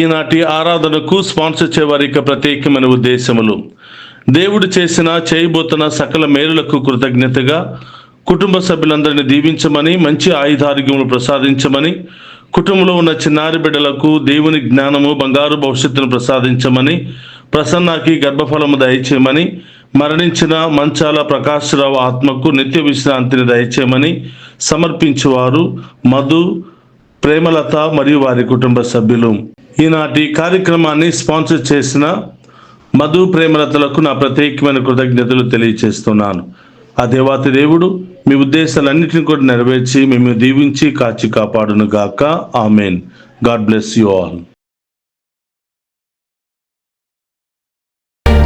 ఈనాటి ఆరాధనకు స్పాన్సర్ చేయవారి ప్రత్యేకమైన ఉద్దేశములు: దేవుడు చేయబోతున్న సకల మేలులకు కృతజ్ఞతగా కుటుంబ సభ్యులందరినీ దీవించమని, మంచి ఆయుధారోగ్యములు ప్రసాదించమని, కుటుంబంలో ఉన్న చిన్నారి బిడ్డలకు దేవుని జ్ఞానము, బంగారు భవిష్యత్తును ప్రసాదించమని, ప్రసన్నకి గర్భఫలము దయచేయమని, మరణించిన మంచాల ప్రకాశ్రావు ఆత్మకు నిత్య విశ్రాంతిని దయచేయమని సమర్పించువారు మధు, ప్రేమలత మరియు వారి కుటుంబ సభ్యులు. ఈనాటి కార్యక్రమాన్ని స్పాన్సర్ చేసిన మధు, ప్రేమలతలకు నా ప్రత్యేకమైన కృతజ్ఞతలు తెలియజేస్తున్నాను. ఆ దేవాతి దేవుడు మీ ఉద్దేశాలన్నింటినీ కూడా నెరవేర్చి మేము దీవించి కాచి కాపాడును గాక. Amen. God bless you all.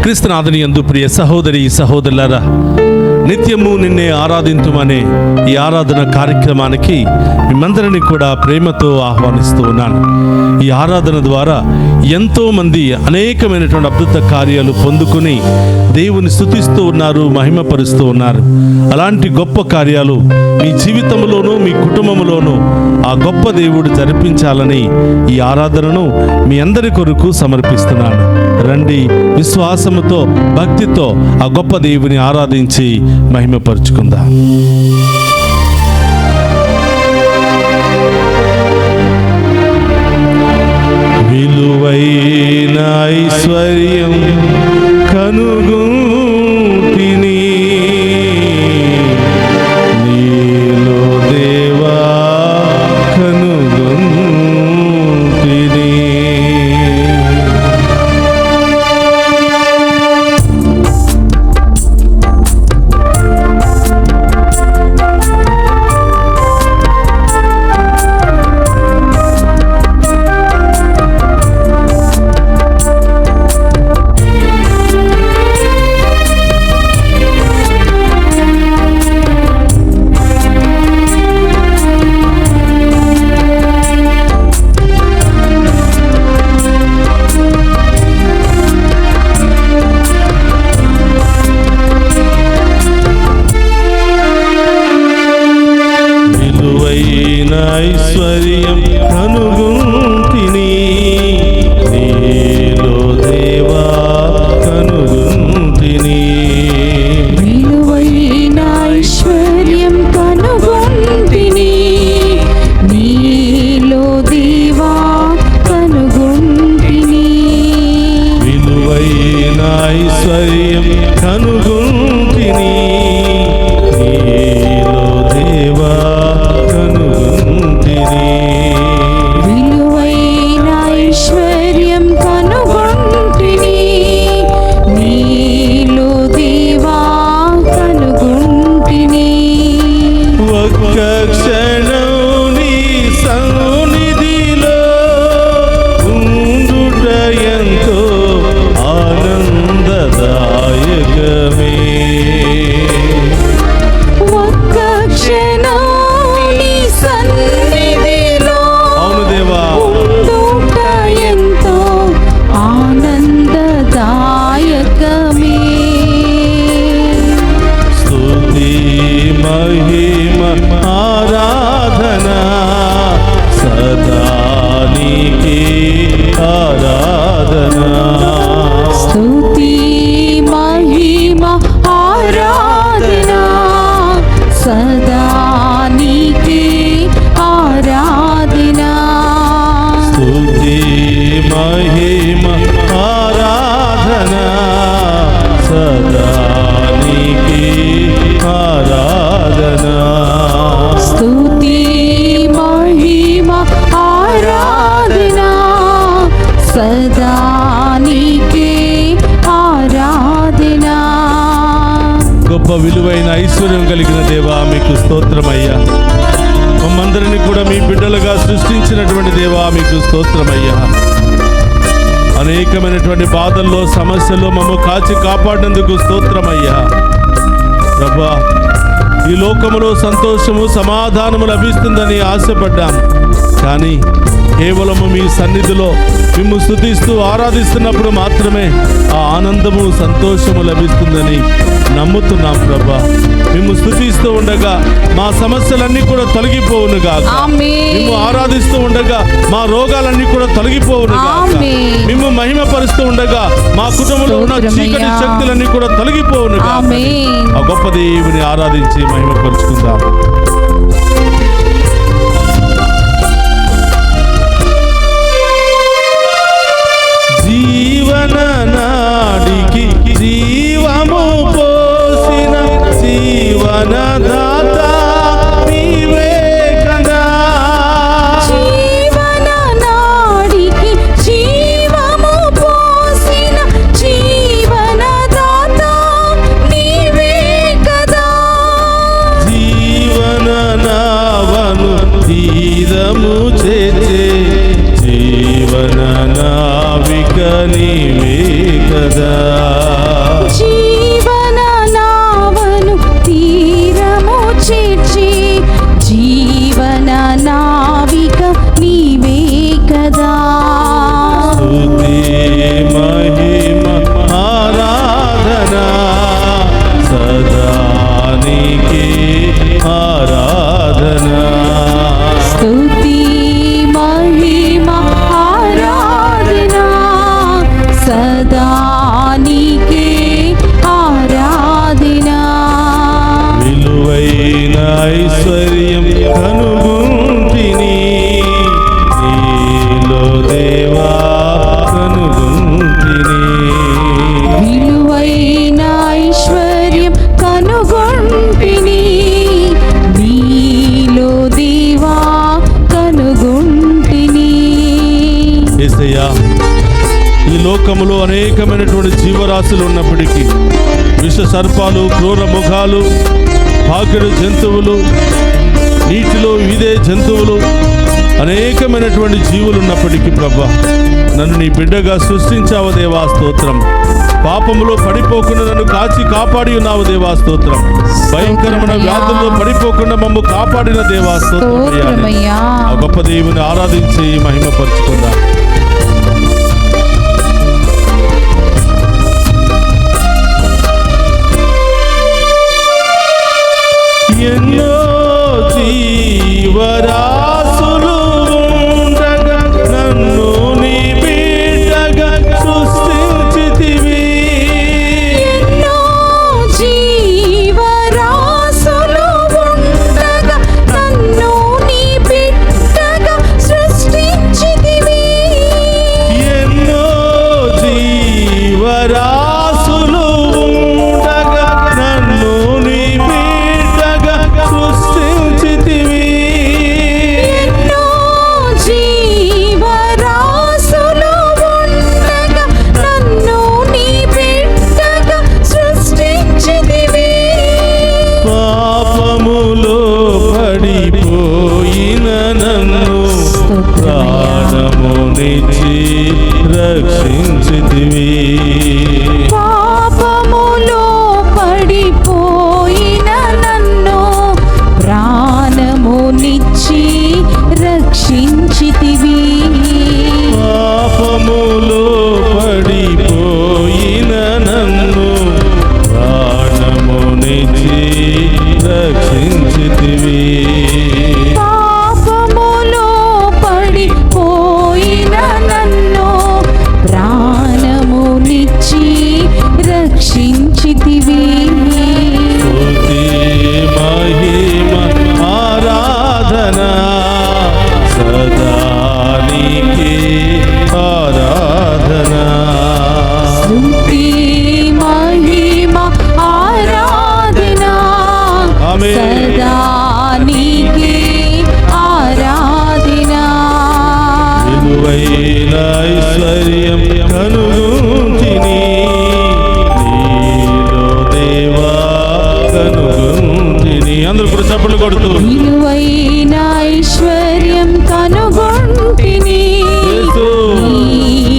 క్రీస్తునాథుని యందు ప్రియ సహోదరి సహోదరులారా, నిత్యము నిన్నే ఆరాధింతుమనే ఈ ఆరాధన కార్యక్రమానికి మిమ్మందరినీ కూడా ప్రేమతో ఆహ్వానిస్తూ ఉన్నాను. ఈ ఆరాధన ద్వారా ఎంతోమంది అనేకమైనటువంటి అద్భుత కార్యాలు పొందుకుని దేవుని స్తుతిస్తూ ఉన్నారు, మహిమపరుస్తూ ఉన్నారు. అలాంటి గొప్ప కార్యాలు మీ జీవితంలోనూ మీ కుటుంబంలోనూ ఆ గొప్ప దేవుడు జరిపించాలని ఈ ఆరాధనను మీ అందరి కొరకు సమర్పిస్తున్నాను. రండి, విశ్వాసముతో భక్తితో ఆ గొప్ప దేవుని ఆరాధించి మహిమపరుచుకుందాం. విలువైన ఐశ్వర్యం కనుగొంటిని నీలో దేవా, కనుగొంటిని. ఐశ్వర్యం కనుగొంటిని నీలో దేవా, కనుగొంటిని. విలువైన ఐశ్వర్యం కనుగొంటిని నీలో దేవా, కనుగొంటిని. విలువైన ఐశ్వర్యం కనుగొంటిని నీలో దేవా, విలువైన ఐశ్వర్యం కనుగొంటిని నీలో దేవా, కనుగొంటిని. ఒక్క క్షణం నీ సన్నిధిలో ఉండుట ఎంతో ఆనందదాయకమే. ఒక్క క్షణం నీ సన్నిధిలో ఉండుట ఎంతో ఆనందదాయకమే. స్తుతి మహిమ ఆరాధన సదా నీకే ఆరాధన. స్తుతి మహిమ ఆరాధన సదా నీకే ఆరాధన. స్తుతి మహిమ ఆరాధన సదా నీకే ఆరాధన. స్తుతి మహిమ ఆరాధన సదా నీకే ఆరాధన. గొప్ప విలువైన ఐశ్వర్యం కలిగిన దేవా, మీకు స్తోత్రమయ్యా. మమ్మందరినీ కూడా మీ బిడ్డలుగా సృష్టించినటువంటి దేవా, మీకు స్తోత్రమయ్యా. అనేకమైనటువంటి బాధల్లో, సమస్యల్లో మమ్మ కాచి కాపాడినందుకు స్తోత్రమయ్యా. ప్రభా, ఈ లోకములో సంతోషము, సమాధానము లభిస్తుందని ఆశపడ్డాం. కానీ కేవలము మీ సన్నిధిలో మిమ్ము స్తుతిస్తూ ఆరాధిస్తున్నప్పుడు మాత్రమే ఆ ఆనందము సంతోషము లభిస్తుందని నమ్ముతున్నాం ప్రభా. మిమ్ము స్తుతిస్తూ ఉండగా మా సమస్యలన్నీ కూడా తొలగిపోవునుగా. మిమ్ము ఆరాధిస్తూ ఉండగా మా రోగాలన్నీ కూడా తొలగిపోవునుగా. మిమ్ము మహిమపరుస్తూ ఉండగా మా కుటుంబంలో ఉన్న చీకటి శక్తులన్నీ కూడా తొలగిపోవునుగా. ఆ గొప్ప దేవుని ఆరాధించి మహిమపరుచుకుందాం. జీవన నాడికి జీవము పోసిన జీవనదాత నీవే కదా. జీవన నాడికి జీవము పోసిన జీవనదాత నీవే కదా. జీవన నావను తీరము చేర్చే జీవన నావిక నీవే కదా. జీవన నావను తీరము చేర్చి జీవన నావిక నీవే కదా. స్తుతి మహిమ ఆరాధన సదా నీకే ఆరాధన. స్తుతి మహిమ ఆరాధన సదా నీకే ఆరాధన. విలువైన ఐశ్వర్యం కనుగొంటిని నీలో దేవా కనుగొంటిని. విలువైన ఐశ్వర్యం కనుగొంటిని నీలో దేవా కనుగొంటిని. యేసయ్యా, ఈ లోకములో అనేకమైనటువంటి జీవరాశులు ఉన్నప్పటికీ విష సర్పాలు, క్రూర మృగాలు, పాకెడు జంతువులు, నీటిలో ఇదే జంతువులు, అనేకమైనటువంటి జీవులు ఉన్నప్పటికీ ప్రభా నన్ను నీ బిడ్డగా సృష్టించావు దేవా స్తోత్రం. పాపములో పడిపోకుండా నన్ను కాచి కాపాడి ఉన్నావు దేవా స్తోత్రం. భయంకరమైన వ్యాధుల్లో పడిపోకుండా మమ్ము కాపాడిన దేవా స్తోత్రం. ఆ గొప్ప దేవుని ఆరాధించి మహిమపరుచుకుందాం. ఎన్నో జీవరాశులు ఉండగా నన్ను నీ బిడ్డగా సృష్టించితివి. ఎన్నో జీవరాశులు ఉండగా నన్ను నీ బిడ్డగా సృష్టించితివి. ఎన్నో జీవరాశులు ఉండగా నన్ను నీ బిడ్డగా సృష్టించితివి. ఎన్నో జీవరాశులు ఉండగా నన్ను నీ బిడ్డగా సృష్టించితివి. పాపములో పడిపోయిన నన్ను ప్రాణమునిచ్చి రక్షించితివి. పాపములో పడిపోయిన నన్ను ప్రాణమునిచ్చి రక్షించితివి. పాపములో పడిపోయిన నన్ను ప్రాణమునిచ్చి రక్షించితివి. పాపములో పడిపోయిన నన్ను ప్రాణమునిచ్చి రక్షించితివి. స్తుతి మహిమ ఆరాధన సదా నీకే ఆరాధన. స్తుతి మహిమ ఆరాధన ఆమేన్. సదా నీకే ఆరాధన. విలువైన ఐశ్వర్యం కనుగొంటిని నీలో దేవా కనుగొంటిని. అందరూ కూడా చప్పట్లు కొడుతూ విలువైన ఐశ్వర్యం కనుగొంటిని యేసు. నీలో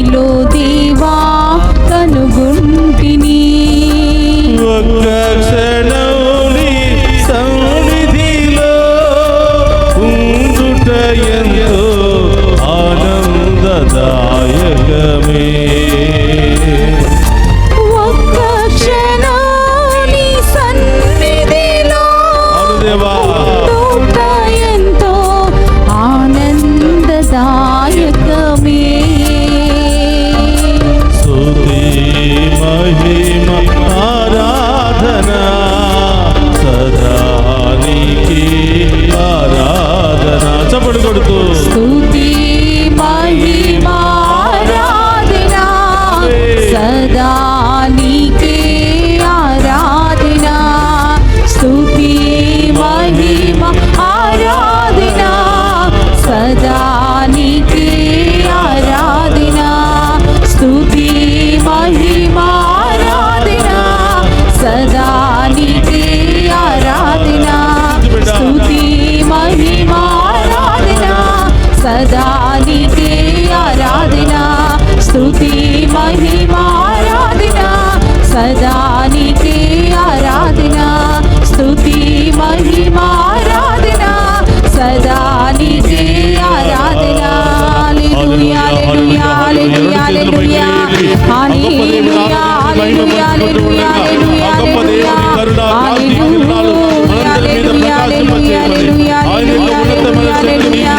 స్తోత్రాలతో స్తుతి మహిమా ఆరాధన సదా నీకే ఆరాధన స్తుతి మహిమా ఆరాధన సదా నీకే ఆరాధన స్తుతి మహిమా ఆరాధన సదా నీకే ఆరాధన స్తుతి మహిమా ఆరాధన సదా నీకే ఆరాధన స్తుతి మహిమా ఆరాధన సదా నీకే ఆరాధన స్తుతి మహిమా ఆరాధన సదా నీకే ఆరాధన హల్లెలూయా హల్లెలూయా హల్లెలూయా హల్లెలూయా హల్లెలూయా హల్లెలూయా హల్లెలూయా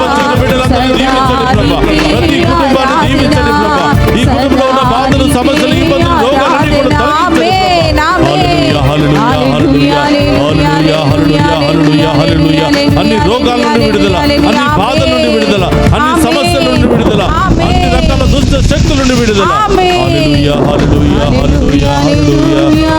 ప్రతి కుటుంబాన్ని దీవించండి ప్రభా. ఈ కుటుంబంలో ఉన్న బాధలు, సమస్యలు, ఇబ్బందులు, రోగాలన్నీ కూడా అన్ని రోగాల నుండి విడుదల, అన్ని బాధల నుండి విడుదల, అన్ని సమస్యల నుండి విడుదల, అన్ని రకాల దుష్ట శక్తుల నుండి విడుదల. హల్లెలూయా హల్లెలూయా హల్లెలూయా హల్లెలూయా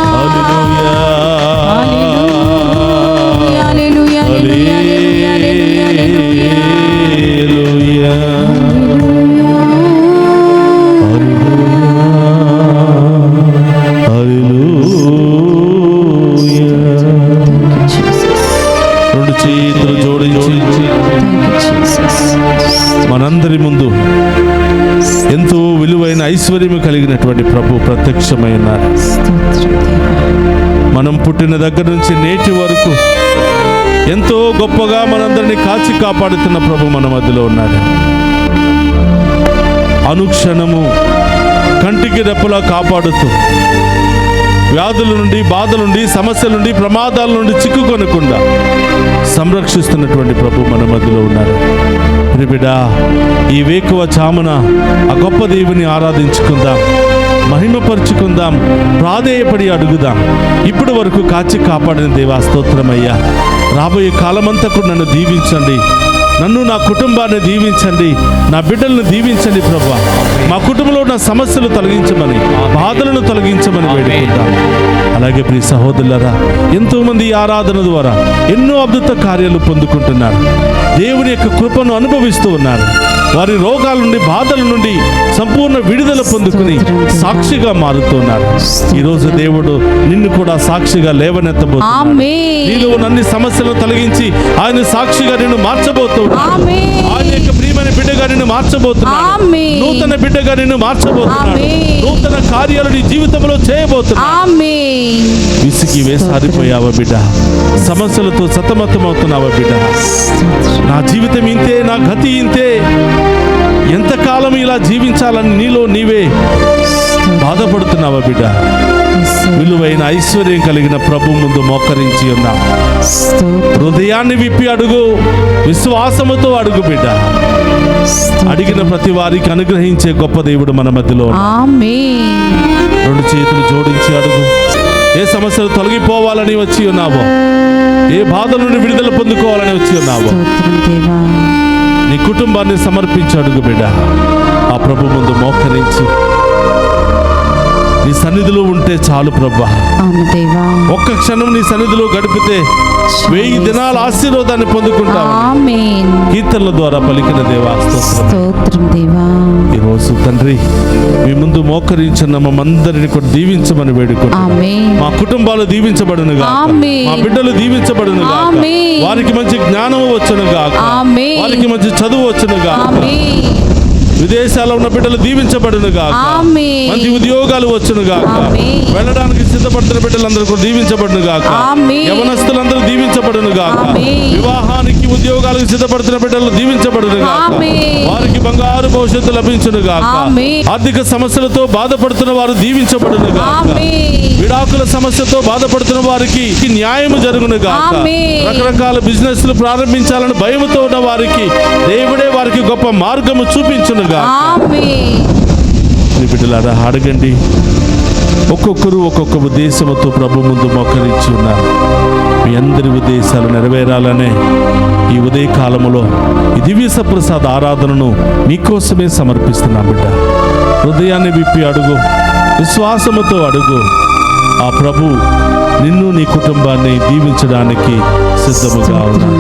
రెండు చేతులు జోడించి మనందరి ముందు ఎంతో విలువైన ఐశ్వర్యము కలిగినటువంటి ప్రభు ప్రత్యక్షమై ఉన్నారు. మనం పుట్టిన దగ్గర నుంచి నేటి వరకు ఎంతో గొప్పగా మనందరినీ కాచి కాపాడుతున్న ప్రభు మన మధ్యలో ఉన్నారు. అనుక్షణము కంటికి రెప్పలా కాపాడుతూ వ్యాధుల నుండి, బాధల నుండి, సమస్యల నుండి, ప్రమాదాల నుండి చిక్కుకొనకుండా సంరక్షిస్తున్నటువంటి ప్రభు మన మధ్యలో ఉన్నారు. ప్రియబిడ్డా, ఈ వేకువ చామున ఆ గొప్ప దేవుని ఆరాధించుకుందాం, మహిమపరుచుకుందాం, ప్రాధేయపడి అడుగుదాం. ఇప్పటి వరకు కాచి కాపాడిన దేవా స్తోత్రమయ్యా. రాబోయే కాలమంతా కూడా నన్ను దీవించండి, నన్ను, నా కుటుంబాన్ని దీవించండి, నా బిడ్డలను దీవించండి ప్రభువా. మా కుటుంబంలో ఉన్న సమస్యలు తొలగించమని, బాధలను తొలగించమని వేడుకుంటాం. అలాగే ప్రియ సహోదరులారా, ఎంతోమంది ఈ ఆరాధన ద్వారా ఎన్నో అద్భుత కార్యాలు పొందుకుంటున్నారు, దేవుని యొక్క కృపను అనుభవిస్తూ ఉన్నారు. వారి రోగాల నుండి, బాధల నుండి సంపూర్ణ విడుదల పొందుకుని సాక్షిగా మారుతున్నారు. ఈరోజు దేవుడు నిన్ను కూడా సాక్షిగా లేవనెత్తబోతున్నాడు. నీలో అన్ని సమస్యలను తొలగించి ఆయన సాక్షిగా నిన్ను మార్చబోతున్నాడు. ఆయన యొక్క ప్రియమైన బిడ్డగా నిన్ను మార్చబోతున్నాడు. నూతన బిడ్డగా నిన్ను మార్చబోతున్నాడు. నూతన కార్యాలు నీ జీవితంలో చేయబోతున్నాడు. విసిగి వేసారిపోయావా బిడ్డ? సమస్యలతో సతమతమవుతున్నావా బిడ్డ? నా జీవితం ఇంతే, నా గతి ఇంతే, ఎంతకాలం ఇలా జీవించాలని నీలో నీవే బాధపడుతున్నావా బిడ్డ? విలువైన ఐశ్వర్యం కలిగిన ప్రభు ముందు మోకరించి ఉన్నా. హృదయాన్ని విప్పి అడుగు, విశ్వాసముతో అడుగు బిడ్డ. అడిగిన ప్రతి వారికి అనుగ్రహించే గొప్ప దేవుడు మన మధ్యలో. రెండు చేతులు జోడించి అడుగు. ఏ సమస్యలు తొలగిపోవాలని వచ్చి ఉన్నావో, ఏ బాధ నుండి విడుదల పొందుకోవాలని వచ్చి ఉన్నావో, నీ కుటుంబాన్ని సమర్పించి అడుగు బిడ్డ. ఆ ప్రభు ముందు మోకరించి నీ సన్నిధిలో ఉంటే చాలు ప్రభా. అవును దేవా. ఒక్క క్షణం నీ సన్నిధిలో గడిపితే 1000 దినాల ఆశీర్వాదాన్ని పొందుకుంటాం. ఆమేన్. కీర్తనల ద్వారా పలికిన దేవా స్తోత్రం దేవా. ఈ రోజు తండ్రి మీ ముందు మోకరించిన మమ్మందరిని కూడా దీవించమని వేడుకుంటున్నాం. ఆమేన్. మా కుటుంబాలు దీవించబడును గాక, ఆమేన్. మా బిడ్డలు దీవించబడును గాక, ఆమేన్. వారికి మంచి జ్ఞానం వచ్చును గాక, ఆమేన్. వారికి మంచి చదువు వచ్చును గాక, ఆమేన్. విదేశాల్లో ఉన్న బిడ్డలు దీవించబడును గాక, ఆమేన్. మంచి ఉద్యోగాలు వచ్చును గాక, ఆమేన్. వెళ్ళడానికి సిద్ధపడుతున్న బిడ్డలందరూ కూడా దీవించబడును గాక, ఆమేన్. యవనస్తులందరూ దీవించబడును గాక, ఆమేన్. వివాహానికి ఉద్యోగాలకు సిద్ధపడుతున్న బిడ్డలు దీవించబడును గాక, ఆమేన్. వారికి బంగారు భవిష్యత్తు లభించును గాక, ఆమేన్. ఆర్థిక సమస్యలతో బాధపడుతున్న వారు దీవించబడును గాక, ఆమేన్. విడాకుల సమస్యతో బాధపడుతున్న వారికి న్యాయం జరుగును గాక, ఆమేన్. రకరకాల బిజినెస్లు ప్రారంభించాలని భయముతో ఉన్న వారికి దేవుడే వారికి గొప్ప మార్గము చూపించును గాక. ఆమేన్. మీ బిడ్డలారా అడగండి. ఒక్కొక్కరు ఒక్కొక్క ఉద్దేశంతో ప్రభు ముందు మోకరించి ఉన్నారు. మీ అందరి ఉద్దేశాలు నెరవేరాలనే ఈ ఉదయ కాలములో ఈ దివ్య సప్రసాద ఆరాధనను మీకోసమే సమర్పిస్తున్నాం. బిడ్డ హృదయాన్ని విప్పి అడుగు, విశ్వాసముతో అడుగు. ఆ ప్రభు నిన్ను నీ కుటుంబాన్ని దీవించడానికి సిద్ధముగా ఉన్నాడు.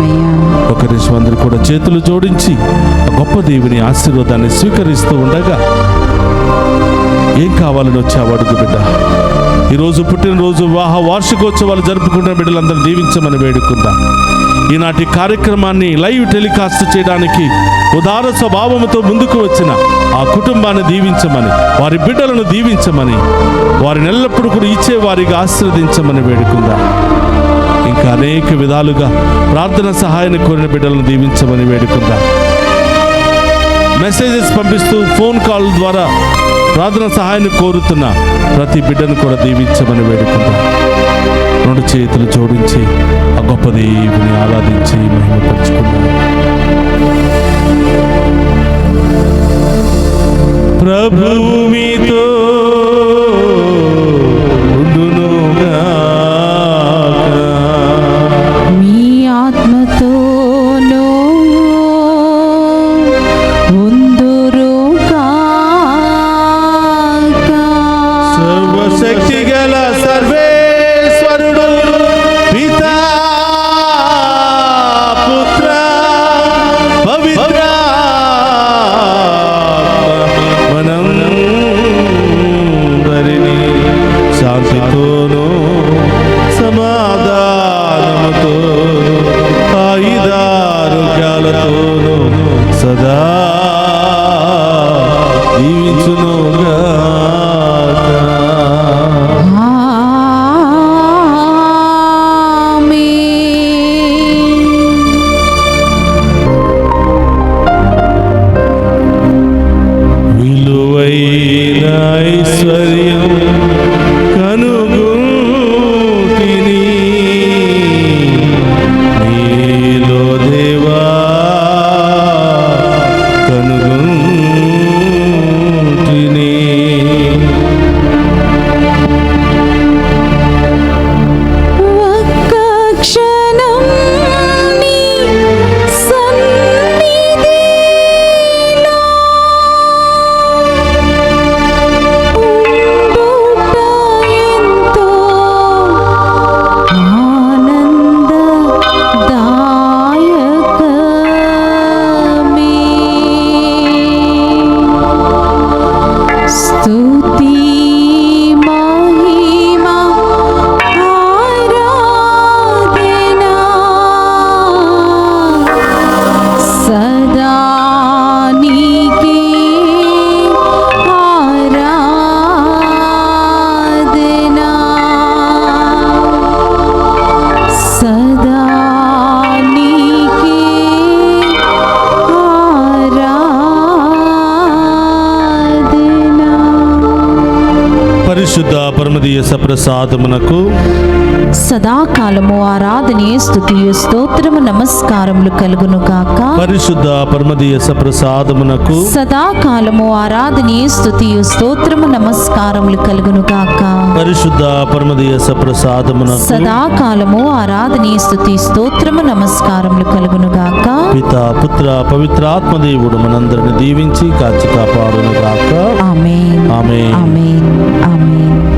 ఒకరి అందరూ కూడా చేతులు జోడించి ఆ గొప్ప దేవుని ఆశీర్వాదాన్ని స్వీకరిస్తూ ఉండగా ఏం కావాలని వచ్చావు అడుగు బిడ్డ. ఈరోజు పుట్టినరోజు, వివాహ వార్షికోత్సవాలు జరుపుకుంటున్న బిడ్డలందరూ దీవించమని వేడుకుందాం. ఈనాటి కార్యక్రమాన్ని లైవ్ టెలికాస్ట్ చేయడానికి ఉదార స్వభావంతో ముందుకు వచ్చిన ఆ కుటుంబాన్ని దీవించమని, వారి బిడ్డలను దీవించమని, వారిని ఎల్లప్పుడూ కూడా ఇచ్చేవారిగా ఆశీర్వదించమని వేడుకుందాం. ఇంకా అనేక విధాలుగా ప్రార్థన సహాయాన్ని కోరిన బిడ్డలను దీవించమని వేడుకుందాం. మెసేజెస్ పంపిస్తూ ఫోన్ కాల్ ద్వారా ప్రార్థన సహాయాన్ని కోరుతున్న ప్రతి బిడ్డను కూడా దీవించమని వేడుకుందాం. 2 చేతులు జోడించి ఆ గొప్ప దేవుని ఆరాధించి మహిమపరుచుకుందాం. ప్రభువు మీతో మీ ఆత్మతోనూ సర్వశక్తి గల సర్వేశ్వరుడు పితా పుత్ర పవిత్ర మనందరినీ శాంతితోనూ సమాధానముతో ఆయుధారోగ్యాలతోనూ సదా దీవించునుగా. విలువైన ఐశ్వర్యం కనుగొంటిని నీలో దేవా, కనుగొంటిని. ఒక్క క్షణం నీ సన్నిధిలో ఉండుట ఎంతో ఆనందదాయకమే. స్తుతి మహిమ ఆరాధన సదా నీకే ఆరాధన సదా నీకే ఆరాధన. పరిశుద్ధ పరమదీయ సప్రసాదమునకు సదాకాలము ఆరాధనీయ స్తుతియు స్తోత్రము నమస్కారములు కలుగును గాక. పరిశుద్ధ పరమదీయ సప్రసాదమునకు సదాకాలము ఆరాధనీయ స్తుతియు స్తోత్రము నమస్కారములు కలుగును గాక. పరిశుద్ధ పరమదీయ సప్రసాదమునకు సదాకాలము ఆరాధనీయ స్తుతి స్తోత్రము నమస్కారములు కలుగును గాక. పిత పుత్ర పవిత్రాత్మ దేవుడు మనందరిని దీవించి కాచి కాపాడును గాక. ఆమేన్ ఆమేన్. ఆమేన్ ఆమేన్.